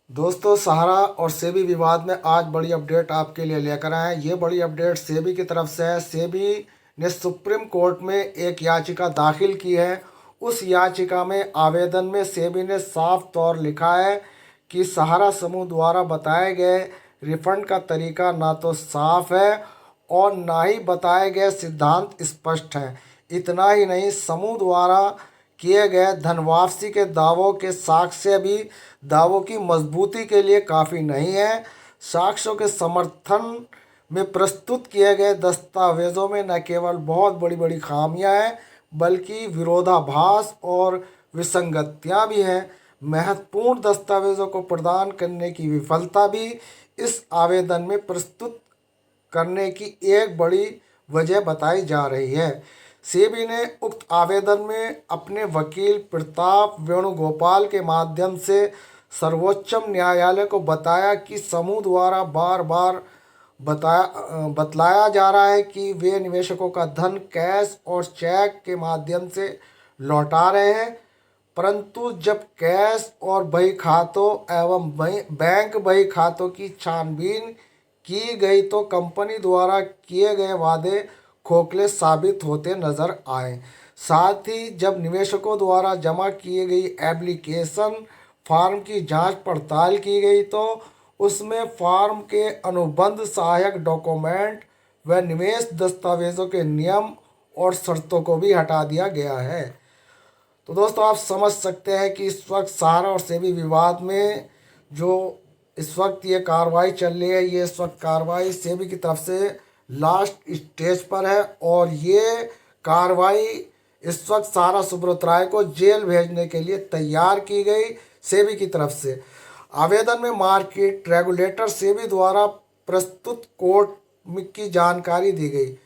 दोस्तों, सहारा और सेबी विवाद में आज बड़ी अपडेट आपके लिए लेकर आए हैं। ये बड़ी अपडेट सेबी की तरफ से है। सेबी ने सुप्रीम कोर्ट में एक याचिका दाखिल की है। उस याचिका में आवेदन में सेबी ने साफ तौर लिखा है कि सहारा समूह द्वारा बताए गए रिफंड का तरीका ना तो साफ है और ना ही बताए गए सिद्धांत स्पष्ट हैं। इतना ही नहीं, समूह द्वारा किए गए धन वापसी के दावों के साक्ष्य भी दावों की मजबूती के लिए काफ़ी नहीं है। साक्ष्यों के समर्थन में प्रस्तुत किए गए दस्तावेजों में न केवल बहुत बड़ी बड़ी खामियां हैं, बल्कि विरोधाभास और विसंगतियां भी हैं। महत्वपूर्ण दस्तावेजों को प्रदान करने की विफलता भी इस आवेदन में प्रस्तुत करने की एक बड़ी वजह बताई जा रही है। सेबी ने उक्त आवेदन में अपने वकील प्रताप वेणुगोपाल के माध्यम से सर्वोच्च न्यायालय को बताया कि समूह द्वारा बार बार बतलाया जा रहा है कि वे निवेशकों का धन कैश और चेक के माध्यम से लौटा रहे हैं, परंतु जब कैश और बही खातों एवं बैंक बही खातों की छानबीन की गई तो कंपनी द्वारा किए गए वादे खोखले साबित होते नजर आए। साथ ही जब निवेशकों द्वारा जमा की गई एप्लीकेशन फॉर्म की जांच पड़ताल की गई तो उसमें फॉर्म के अनुबंध सहायक डॉक्यूमेंट व निवेश दस्तावेजों के नियम और शर्तों को भी हटा दिया गया है। तो दोस्तों, आप समझ सकते हैं कि इस वक्त सहारा और सेबी विवाद में जो इस वक्त ये कार्रवाई चल रही है, ये इस वक्त कार्रवाई सेबी की तरफ से लास्ट स्टेज पर है और ये कार्रवाई इस वक्त सहारा सुब्रत राय को जेल भेजने के लिए तैयार की गई सेबी की तरफ से। आवेदन में मार्केट रेगुलेटर सेबी द्वारा प्रस्तुत कोर्ट की जानकारी दी गई,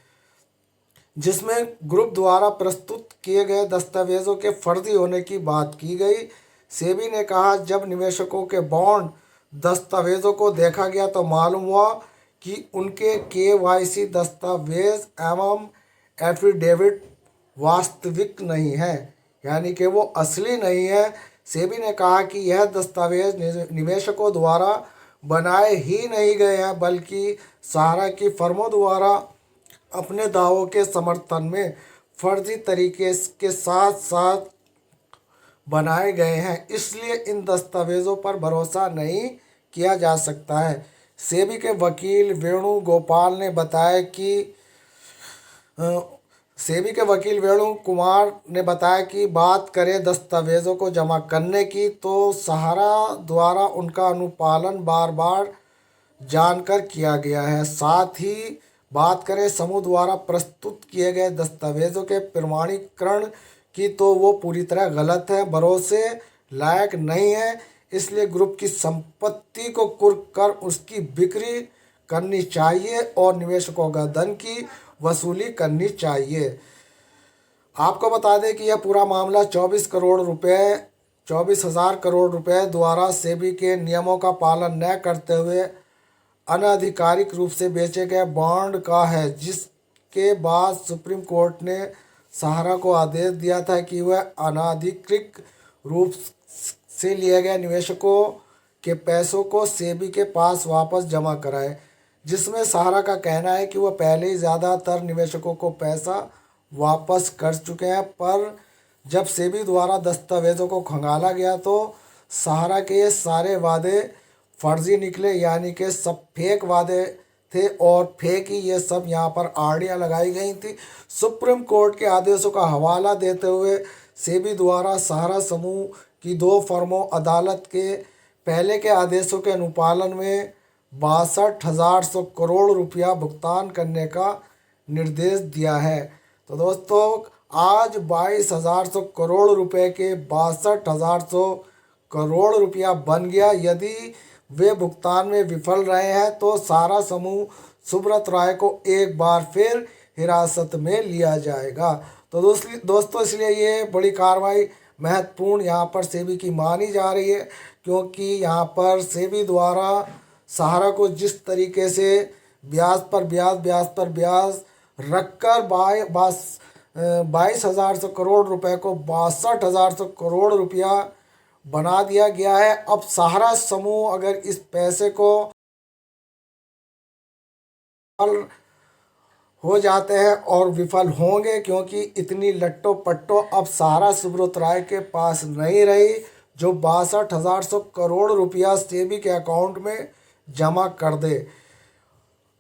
जिसमें ग्रुप द्वारा प्रस्तुत किए गए दस्तावेजों के फर्जी होने की बात की गई। सेबी ने कहा, जब निवेशकों के बॉन्ड दस्तावेजों को देखा गया तो मालूम हुआ कि उनके केवाईसी दस्तावेज एवं एफिडेविट वास्तविक नहीं है, यानी कि वो असली नहीं है। सेबी ने कहा कि यह दस्तावेज निवेशकों द्वारा बनाए ही नहीं गए हैं, बल्कि सहारा की फर्मों द्वारा अपने दावों के समर्थन में फर्जी तरीके के साथ साथ बनाए गए हैं, इसलिए इन दस्तावेजों पर भरोसा नहीं किया जा सकता है। सेबी के वकील वेणुगोपाल ने बताया कि सेबी के वकील वेणु कुमार ने बताया कि बात करें दस्तावेजों को जमा करने की तो सहारा द्वारा उनका अनुपालन बार बार जानकर किया गया है। साथ ही बात करें समूह द्वारा प्रस्तुत किए गए दस्तावेजों के प्रमाणीकरण की तो वो पूरी तरह गलत है, भरोसे लायक नहीं है। इसलिए ग्रुप की संपत्ति को कुर्क कर उसकी बिक्री करनी चाहिए और निवेशकों का धन की वसूली करनी चाहिए। आपको बता दें कि यह पूरा मामला 24,000 करोड़ रुपए द्वारा सेबी के नियमों का पालन न करते हुए अनाधिकारिक रूप से बेचे गए बॉन्ड का है, जिसके बाद सुप्रीम कोर्ट ने सहारा को आदेश दिया था कि वह अनाधिकृत रूप से लिए गए निवेशकों के पैसों को सेबी के पास वापस जमा कराए, जिसमें सहारा का कहना है कि वह पहले ही ज़्यादातर निवेशकों को पैसा वापस कर चुके हैं। पर जब सेबी द्वारा दस्तावेजों को खंगाला गया तो सहारा के ये सारे वादे फर्जी निकले, यानी कि सब फेक वादे थे और फेक ही ये सब यहाँ पर आड़ियाँ लगाई गई थी। सुप्रीम कोर्ट के आदेशों का हवाला देते हुए सेबी द्वारा सहारा समूह की 2 फर्मों अदालत के पहले के आदेशों के अनुपालन में 62,100 करोड़ रुपया भुगतान करने का निर्देश दिया है। तो दोस्तों, आज 22,100 करोड़ रुपए के 62,100 करोड़ रुपया बन गया। यदि वे भुगतान में विफल रहे हैं तो सहारा समूह सुब्रत राय को एक बार फिर हिरासत में लिया जाएगा। तो दोस्तों, इसलिए ये बड़ी कार्रवाई महत्वपूर्ण यहाँ पर सेबी की मानी जा रही है, क्योंकि यहाँ पर सेबी द्वारा सहारा को जिस तरीके से ब्याज पर ब्याज रखकर 22,100 करोड़ रुपए को 62,100 करोड़ रुपया बना दिया गया है। अब सहारा समूह अगर इस पैसे को हो जाते हैं और विफल होंगे, क्योंकि इतनी लट्टो पट्टो अब सहारा सुब्रत राय के पास नहीं रही जो 62,100 करोड़ रुपया सेबी के अकाउंट में जमा कर दे।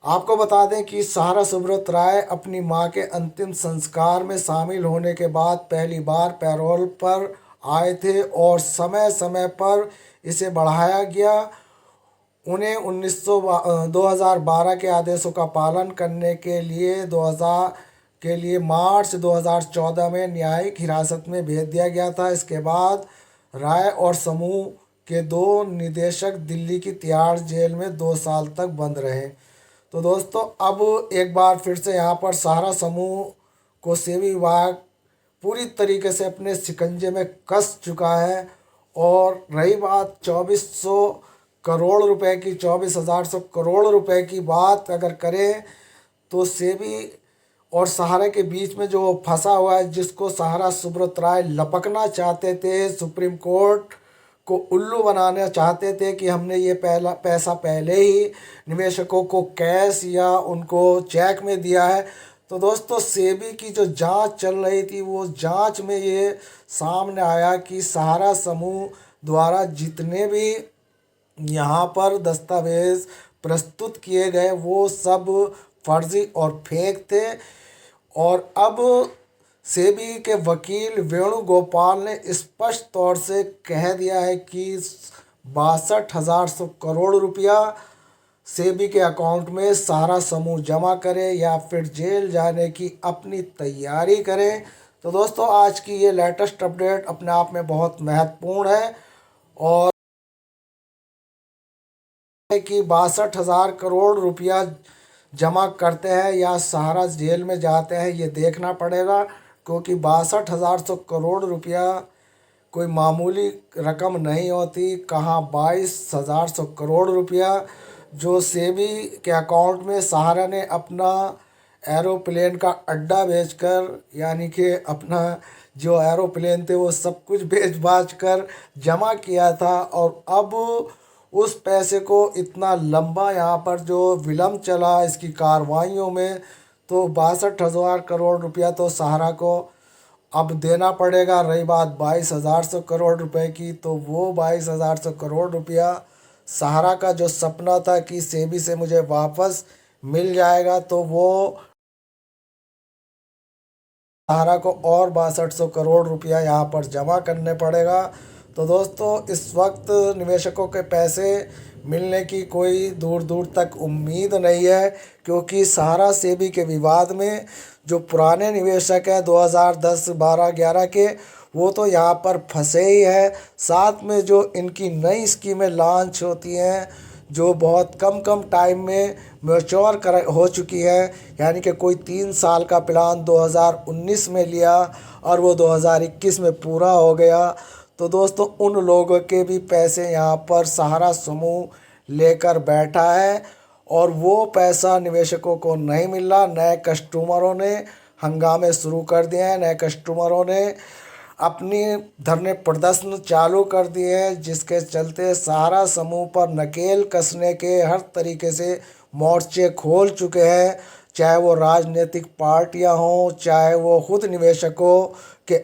आपको बता दें कि सहारा सुब्रत राय अपनी मां के अंतिम संस्कार में शामिल होने के बाद पहली बार पैरोल पर आए थे और समय समय पर इसे बढ़ाया गया। उन्हें 2012 के आदेशों का पालन करने के लिए मार्च 2014 में न्यायिक हिरासत में भेज दिया गया था। इसके बाद राय और समूह के 2 निदेशक दिल्ली की तिहाड़ जेल में 2 साल तक बंद रहे। तो दोस्तों, अब एक बार फिर से यहाँ पर सहारा समूह को सेबी विभाग पूरी तरीके से अपने शिकंजे में कस चुका है। और रही बात 2400 करोड़ रुपए की, 24,100 करोड़ रुपए की बात अगर करें, तो सेबी और सहारा के बीच में जो फंसा हुआ है, जिसको सहारा सुब्रत राय लपकना चाहते थे, सुप्रीम कोर्ट को उल्लू बनाना चाहते थे कि हमने ये पैसा पहले ही निवेशकों को कैश या उनको चेक में दिया है। तो दोस्तों, सेबी की जो जांच चल रही थी, वो जांच में ये सामने आया कि सहारा समूह द्वारा जितने भी यहाँ पर दस्तावेज प्रस्तुत किए गए वो सब फर्जी और फेक थे। और अब सेबी के वकील वेणुगोपाल ने स्पष्ट तौर से कह दिया है कि 62,100 करोड़ रुपया सेबी के अकाउंट में सहारा समूह जमा करे या फिर जेल जाने की अपनी तैयारी करें। तो दोस्तों, आज की ये लेटेस्ट अपडेट अपने आप में बहुत महत्वपूर्ण है और कि 62,000 करोड़ रुपया जमा करते हैं या सहारा जेल में जाते हैं, ये देखना पड़ेगा। क्योंकि 62,100 करोड़ रुपया कोई मामूली रकम नहीं होती। कहाँ 22,100 करोड़ रुपया जो सेबी के अकाउंट में सहारा ने अपना एरोप्लेन का अड्डा बेचकर, यानी कि अपना जो एरोप्लेन थे वो सब कुछ बेच बाच कर जमा किया था। और अब उस पैसे को इतना लंबा यहाँ पर जो विलम्ब चला इसकी कार्रवाइयों में, तो 62,000 करोड़ रुपया तो सहारा को अब देना पड़ेगा। रही बात 22,100 करोड़ रुपए की, तो वो 22,100 करोड़ रुपया सहारा का जो सपना था कि सेबी से मुझे वापस मिल जाएगा, तो वो सहारा को और 6200 करोड़ रुपया यहाँ पर जमा करने पड़ेगा। तो दोस्तों, इस वक्त निवेशकों के पैसे मिलने की कोई दूर दूर तक उम्मीद नहीं है, क्योंकि सहारा सेबी के विवाद में जो पुराने निवेशक हैं 2010, 12, 11 के, वो तो यहाँ पर फंसे ही हैं। साथ में जो इनकी नई स्कीमें लॉन्च होती हैं जो बहुत कम टाइम में मैच्योर हो चुकी है, यानी कि कोई 3 साल का प्लान 2019 में लिया और वो 2021 में पूरा हो गया। तो दोस्तों, उन लोगों के भी पैसे यहाँ पर सहारा समूह लेकर बैठा है और वो पैसा निवेशकों को नहीं मिल रहा। नए कस्टमरों ने हंगामे शुरू कर दिए हैं, नए कस्टमरों ने अपनी धरने प्रदर्शन चालू कर दिए हैं, जिसके चलते सहारा समूह पर नकेल कसने के हर तरीके से मोर्चे खोल चुके हैं। चाहे वो राजनीतिक पार्टियां हों, चाहे वो खुद निवेशकों के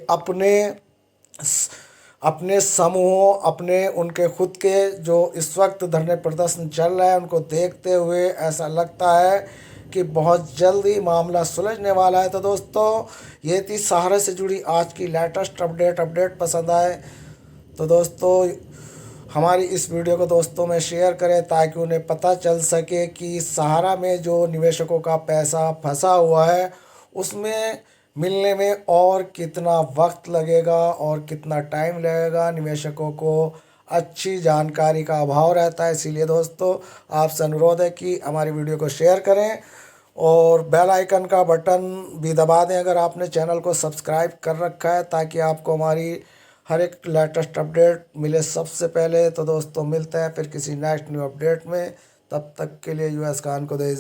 अपने समूहों, अपने उनके खुद के जो इस वक्त धरने प्रदर्शन चल रहा है, उनको देखते हुए ऐसा लगता है कि बहुत जल्दी मामला सुलझने वाला है। तो दोस्तों, ये थी सहारा से जुड़ी आज की लेटेस्ट अपडेट पसंद आए तो दोस्तों हमारी इस वीडियो को दोस्तों में शेयर करें, ताकि उन्हें पता चल सके कि सहारा में जो निवेशकों का पैसा फंसा हुआ है उसमें मिलने में और कितना वक्त लगेगा और कितना टाइम लगेगा। निवेशकों को अच्छी जानकारी का अभाव रहता है। इसीलिए दोस्तों, आपसे अनुरोध है कि हमारी वीडियो को शेयर करें और बेल आइकन का बटन भी दबा दें अगर आपने चैनल को सब्सक्राइब कर रखा है, ताकि आपको हमारी हर एक लेटेस्ट अपडेट मिले सबसे पहले। तो दोस्तों, मिलते हैं फिर किसी नेक्स्ट न्यू अपडेट में। तब तक के लिए यूएस खान को दे